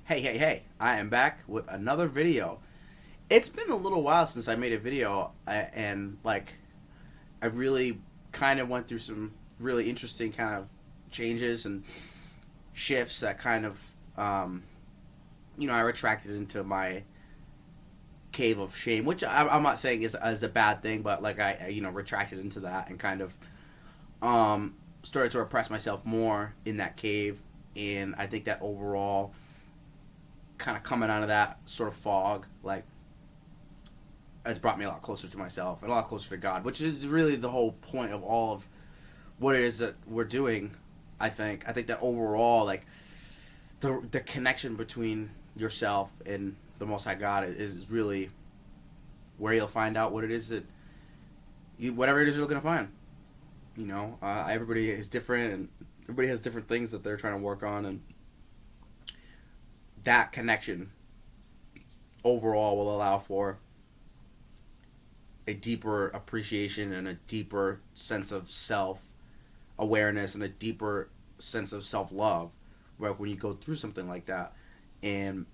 Hey, I am back with another video. It's been a little while since I made a video, and I really kind of went through some really interesting kind of changes and shifts that kind of, I retracted into my cave of shame, which I'm not saying is a bad thing, but I retracted into that and kind of started to repress myself more in that cave. And I think that overall, kind of coming out of that sort of fog, has brought me a lot closer to myself and a lot closer to God, which is really the whole point of all of what it is that we're doing. I think that overall, the connection between yourself and the Most High God is really where you'll find out what it is that whatever it is you're looking to find. Everybody is different, and everybody has different things that they're trying to work on, and that connection overall will allow for a deeper appreciation and a deeper sense of self awareness and a deeper sense of self love, right, when you go through something like that. And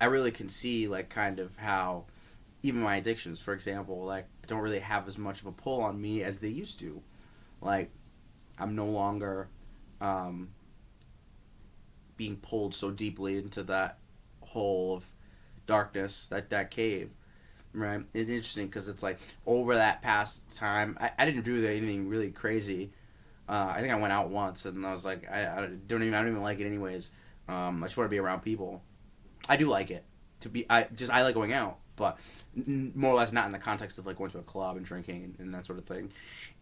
I really can see, kind of how even my addictions, for example, don't really have as much of a pull on me as they used to. Like, I'm no longer being pulled so deeply into that hole of darkness, that cave, right? It's interesting because it's like over that past time, I didn't do anything really crazy. I think I went out once, and I was like, I don't even like it anyways. I just want to be around people. I do like it I like going out, but more or less not in the context of going to a club and drinking and that sort of thing.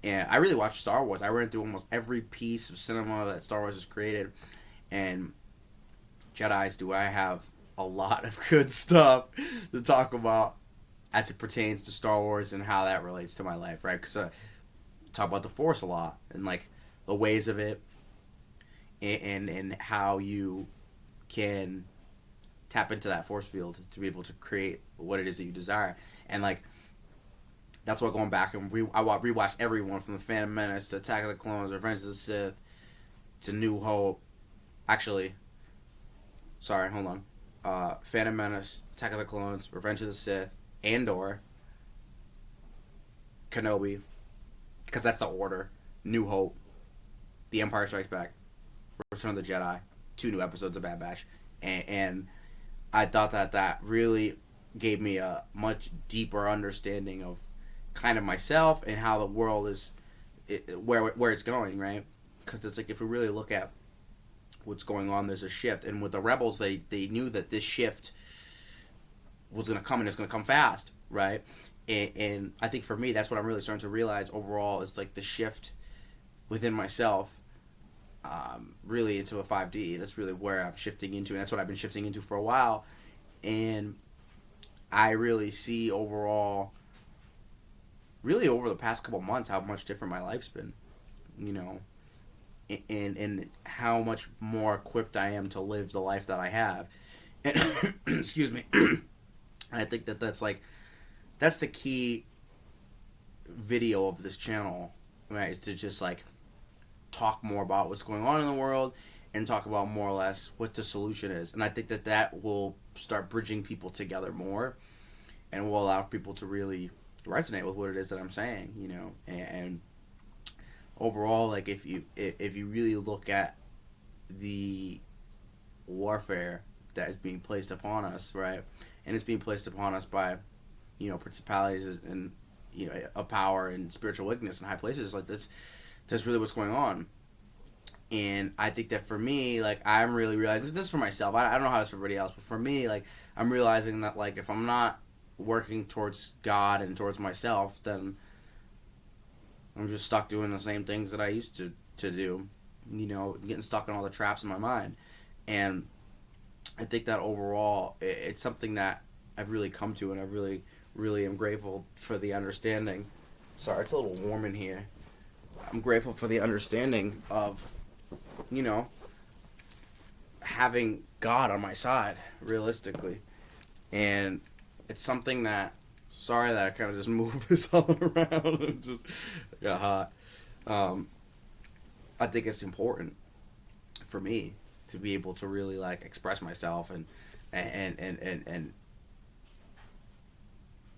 And I really watched Star Wars. I went through almost every piece of cinema that Star Wars has created, and Jedi's do I have a lot of good stuff to talk about as it pertains to Star Wars and how that relates to my life, right? Because talk about the Force a lot and the ways of it, and how you can tap into that force field to be able to create what it is that you desire. And that's why going back and I rewatched everyone from the Phantom Menace to Attack of the Clones, Revenge of the Sith, to New Hope. Actually, sorry, hold on. Phantom Menace, Attack of the Clones, Revenge of the Sith, Andor, Kenobi, because that's the order. New Hope, The Empire Strikes Back, Return of the Jedi, 2 new episodes of Bad Batch, and I thought that really gave me a much deeper understanding of kind of myself and how the world is, where it's going, right? Because it's if we really look at what's going on, there's a shift, and with the Rebels, they knew that this shift was going to come, and it's going to come fast, right? And I think for me, that's what I'm really starting to realize overall is the shift within myself, really into a 5D. That's really where I'm shifting into, and that's what I've been shifting into for a while. And I really see overall, really over the past couple months, how much different my life's been, and how much more equipped I am to live the life that I have. And excuse me. I think that's the key video of this channel, right? Is to just talk more about what's going on in the world and talk about more or less what the solution is. And I think that will start bridging people together more, and will allow people to really resonate with what it is that I'm saying, and overall, if you really look at the warfare that is being placed upon us, right, and it's being placed upon us by, principalities and, of power and spiritual wickedness in high places, that's really what's going on. And I think that for me, I'm really realizing this for myself. I don't know how it's for everybody else, but for me, I'm realizing that if I'm not working towards God and towards myself, then I'm just stuck doing the same things that I used to do, getting stuck in all the traps in my mind. And I think that overall, it's something that I've really come to, and I really, really am grateful for the understanding. Sorry, it's a little warm in here. I'm grateful for the understanding of, having God on my side, realistically. And it's something that, sorry that I kind of just moved this all around and just got hot. I think it's important for me to be able to really like express myself and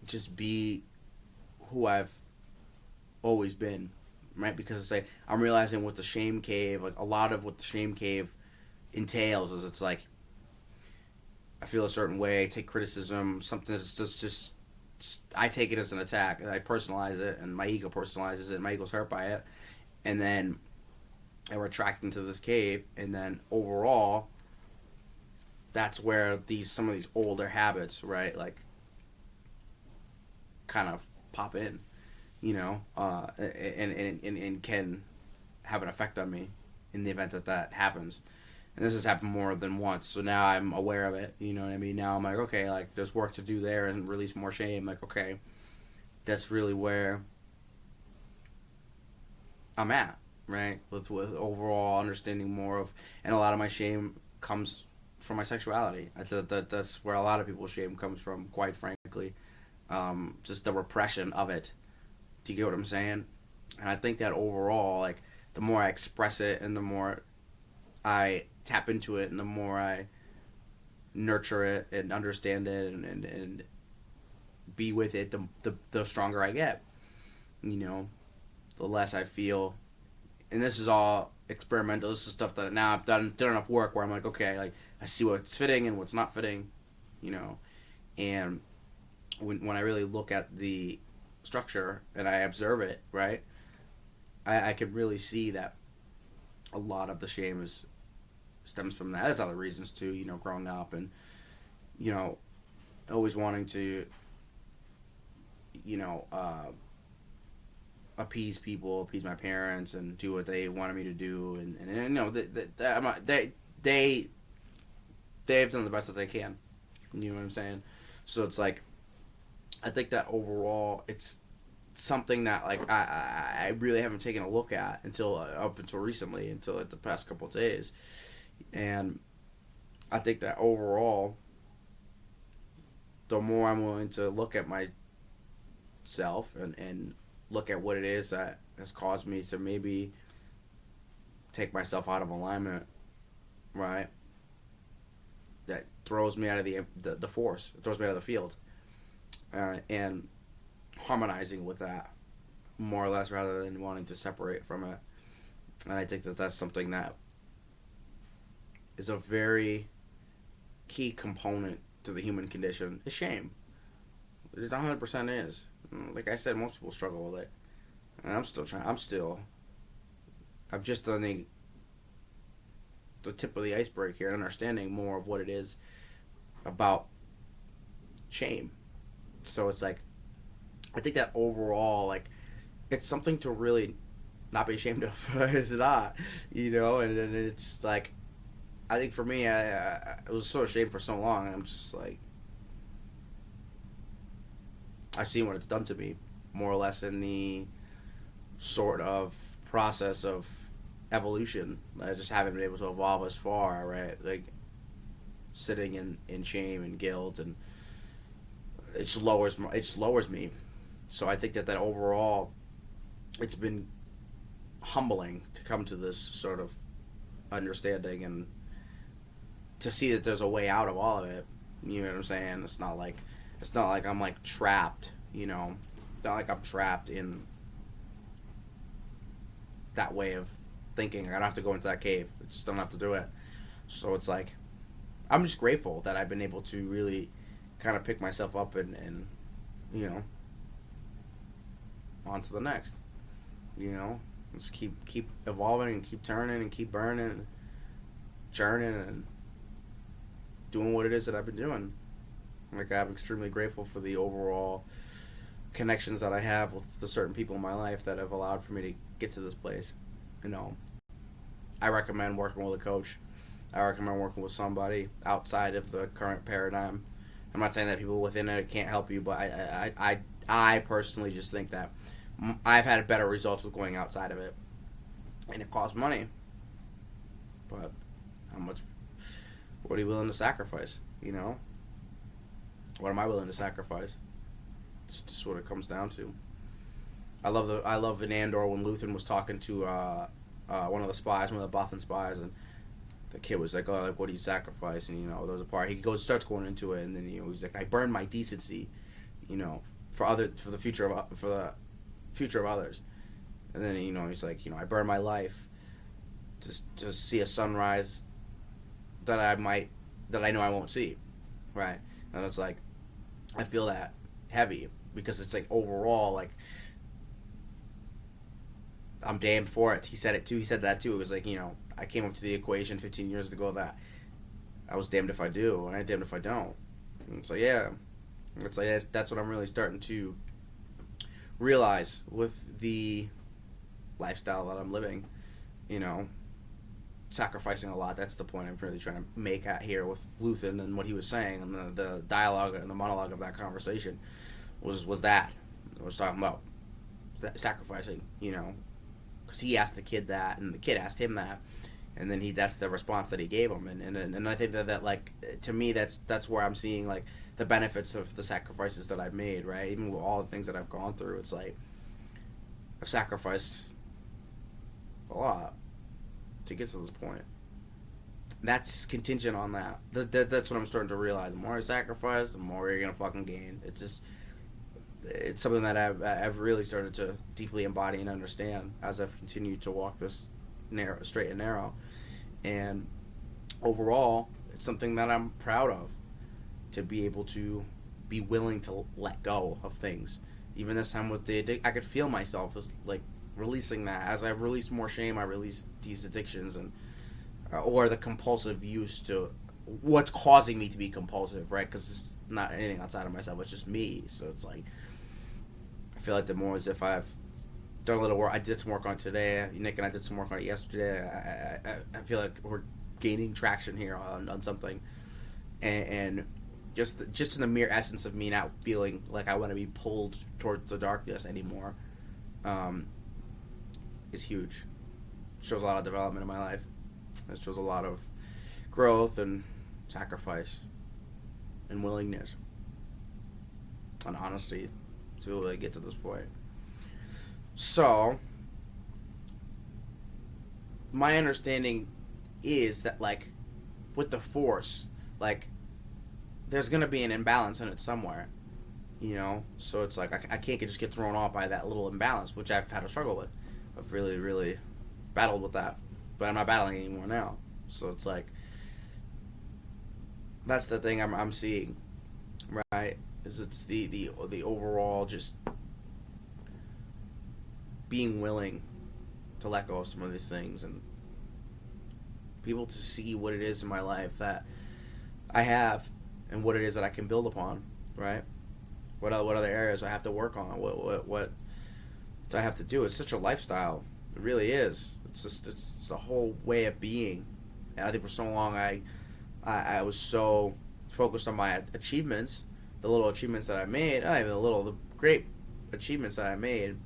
just be who I've always been, right? Because it's like I'm realizing with the shame cave, like a lot of what the shame cave entails is it's like I feel a certain way, I take criticism, something that's just I take it as an attack, and I personalize it, and my ego personalizes it, and my ego's hurt by it, and then I retract into this cave, and then overall, that's where some of these older habits, right, like, kind of pop in, and can have an effect on me in the event that happens. And this has happened more than once, so now I'm aware of it, you know what I mean? Now I'm like, okay, like, there's work to do there and release more shame. Like, okay, that's really where I'm at, right? With overall understanding more of, and a lot of my shame comes from my sexuality. I thought that's where a lot of people's shame comes from, quite frankly. Just the repression of it. Do you get what I'm saying? And I think that overall, like, the more I express it and the more I tap into it and the more I nurture it and understand it and be with it, the stronger I get. The less I feel. And this is all experimental. This is stuff that now I've done enough work where I'm like, okay, like, I see what's fitting and what's not fitting, and when I really look at the structure and I observe it, right, I could really see that a lot of the shame stems from that. There's other reasons too, growing up and, always wanting to, appease people, appease my parents, and do what they wanted me to do, they've done the best that they can. You know what I'm saying? So it's like, I think that overall, it's something that like I really haven't taken a look at until up until recently, until like the past couple of days, and I think that overall, the more I'm willing to look at myself and look at what it is that has caused me to maybe take myself out of alignment, right? That throws me out of the force, it throws me out of the field, and harmonizing with that more or less rather than wanting to separate from it. And I think that that's something that is a very key component to the human condition, is shame. It 100% is. Like I said, most people struggle with it. And I'm still trying. I've just done the tip of the iceberg here, understanding more of what it is about shame. So it's like, I think that overall, like, it's something to really not be ashamed of. It's not, and it's like, I think for me, I was so ashamed for so long, and I'm just like, I've seen what it's done to me, more or less in the sort of process of evolution. I just haven't been able to evolve as far, right? Like, sitting in shame and guilt, and it lowers me. So I think that overall, it's been humbling to come to this sort of understanding and to see that there's a way out of all of it. You know what I'm saying? It's not like I'm like trapped, Not like I'm trapped in that way of thinking. I don't have to go into that cave. I just don't have to do it. So it's like, I'm just grateful that I've been able to really kind of pick myself up and on to the next. Just keep evolving and keep turning and keep burning and churning and doing what it is that I've been doing. Like, I'm extremely grateful for the overall connections that I have with the certain people in my life that have allowed for me to get to this place. I recommend working with a coach. I recommend working with somebody outside of the current paradigm. I'm not saying that people within it can't help you, but I personally just think that I've had better results with going outside of it. And it costs money. But what are you willing to sacrifice, What am I willing to sacrifice? It's just what it comes down to. I love in Andor when Luthen was talking to one of the spies, one of the Bothan spies, and the kid was like, "Oh, like what do you sacrifice?" And there was a part starts going into it, and then he's like, "I burned my decency, for the future of others." And then he's like, "I burned my life to see a sunrise that I know I won't see," right? And it's like, I feel that heavy because it's like overall, like, I'm damned for it. He said it too. He said that too. It was like, I came up to the equation 15 years ago that I was damned if I do, and I damned if I don't. And it's like, yeah, it's like that's what I'm really starting to realize with the lifestyle that I'm living. Sacrificing a lot. That's the point I'm really trying to make at here with Luthen and what he was saying, and the dialogue and the monologue of that conversation was that I was talking about sacrificing. Because he asked the kid that, and the kid asked him that, and then that's the response that he gave him, and I think that like, to me, that's where I'm seeing like the benefits of the sacrifices that I've made, right? Even with all the things that I've gone through, it's like I've sacrificed a lot to get to this point. That's contingent on that. That's what I'm starting to realize. The more I sacrifice, the more you're gonna fucking gain. It's something that I've really started to deeply embody and understand as I've continued to walk this straight and narrow. And overall, it's something that I'm proud of, to be able to be willing to let go of things. Even this time with I could feel myself as like releasing that. As I release more shame, I release these addictions and or the compulsive use to what's causing me to be compulsive, right? Because it's not anything outside of myself. It's just me. So it's like, I feel like the more as if I've done a little work. I did some work on it today. Nick and I did some work on it yesterday. I feel like we're gaining traction here on something, and just in the mere essence of me not feeling like I want to be pulled towards the darkness anymore, is huge. It shows a lot of development in my life. It shows a lot of growth and sacrifice and willingness and honesty to really get to this point. So, my understanding is that, like, with the Force, like, there's going to be an imbalance in it somewhere, So it's like, I can't just get thrown off by that little imbalance, which I've had to struggle with. I've really, really battled with that. But I'm not battling anymore now. So it's like, that's the thing I'm seeing, right? Is it's the overall just being willing to let go of some of these things and people to see what it is in my life that I have and what it is that I can build upon, right? What other areas I have to work on? What do I have to do? It's such a lifestyle. It really is. It's a whole way of being. And I think for so long I was so focused on my achievements, the little achievements that I made, not even the great achievements that I made.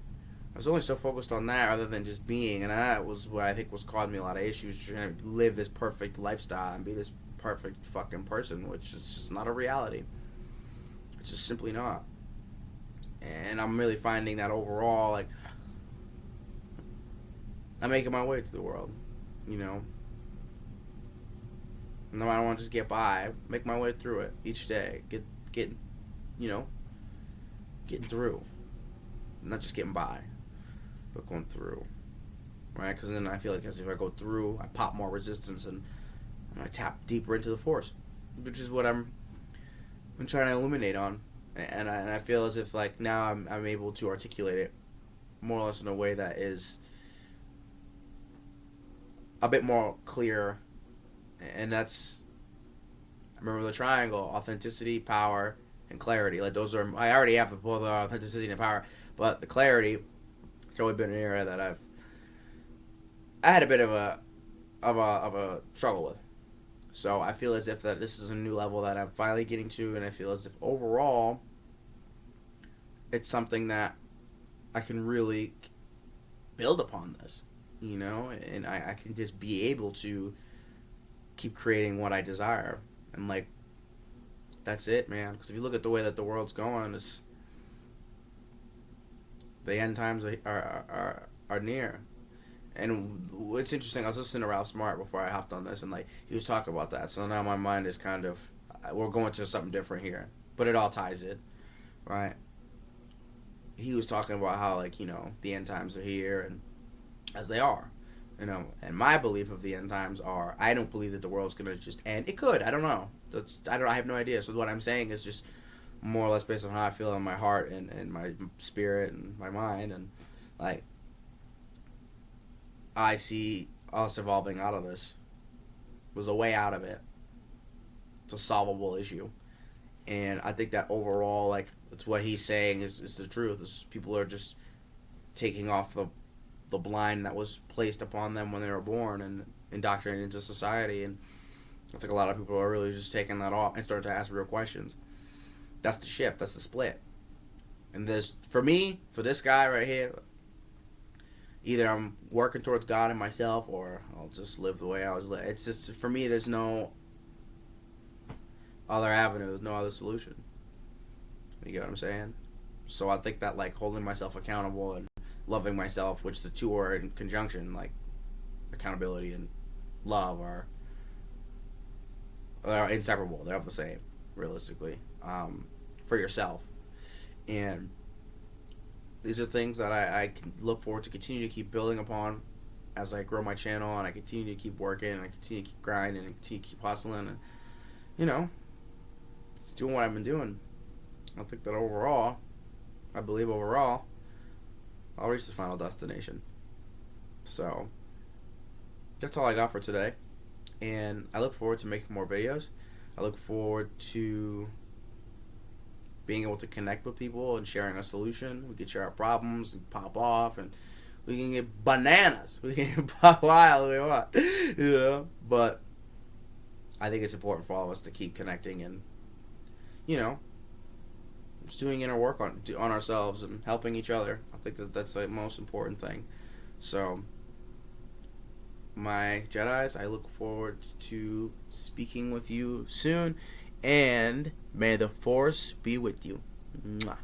I was only so focused on that rather than just being, and that was what I think was causing me a lot of issues, trying to live this perfect lifestyle and be this perfect fucking person, which is just not a reality. It's just simply not. And I'm really finding that overall, like, I'm making my way through the world, No, I don't want to just get by. Make my way through it each day. Getting through. Not just getting by, but going through. Right? Because then I feel like as if I go through, I pop more resistance and I tap deeper into the Force, which is what I'm trying to illuminate on. And I feel as if, like, now I'm able to articulate it more or less in a way that is a bit more clear. And that's, I remember the triangle: authenticity, power, and clarity. Like, those are, I already have both authenticity and power, but the clarity, it's always been an area that I had a bit of a struggle with. So I feel as if that this is a new level that I'm finally getting to, and I feel as if overall it's something that I can really build upon this, and I can just be able to keep creating what I desire. And, like, that's it, man. Because if you look at the way that the world's going, the end times are near. And it's interesting. I was listening to Ralph Smart before I hopped on this, and like he was talking about that. So now my mind is kind of we're going to something different here, but it all ties in, right? He was talking about how like the end times are here, and as they are, and my belief of the end times are I don't believe that the world's gonna just end. It could. I don't know. I have no idea. So what I'm saying is just more or less based on how I feel in my heart and my spirit and my mind, and like I see us evolving out of this. There's a way out of it. It's a solvable issue. And I think that overall, like, it's what he's saying is the truth. Is people are just taking off the blind that was placed upon them when they were born and indoctrinated into society. And I think a lot of people are really just taking that off and starting to ask real questions. That's the shift. That's the split. And for me, for this guy right here, either I'm working towards God and myself, or I'll just live the way I was living. It's just, for me, there's no other avenue, no other solution. You get what I'm saying? So I think that, like, holding myself accountable and loving myself, which the two are in conjunction, like, accountability and love are inseparable. They're the same, realistically, for yourself. And these are things that I can look forward to continue to keep building upon as I grow my channel and I continue to keep working and I continue to keep grinding and continue to keep hustling and, it's doing what I've been doing. I think that I believe overall, I'll reach the final destination. So, that's all I got for today. And I look forward to making more videos. I look forward to being able to connect with people and sharing a solution. We can share our problems and pop off, and we can get bananas. We can pop wild if we want, But I think it's important for all of us to keep connecting and, just doing inner work on ourselves and helping each other. I think that's the most important thing. So, my Jedis, I look forward to speaking with you soon, and may the Force be with you. Mwah.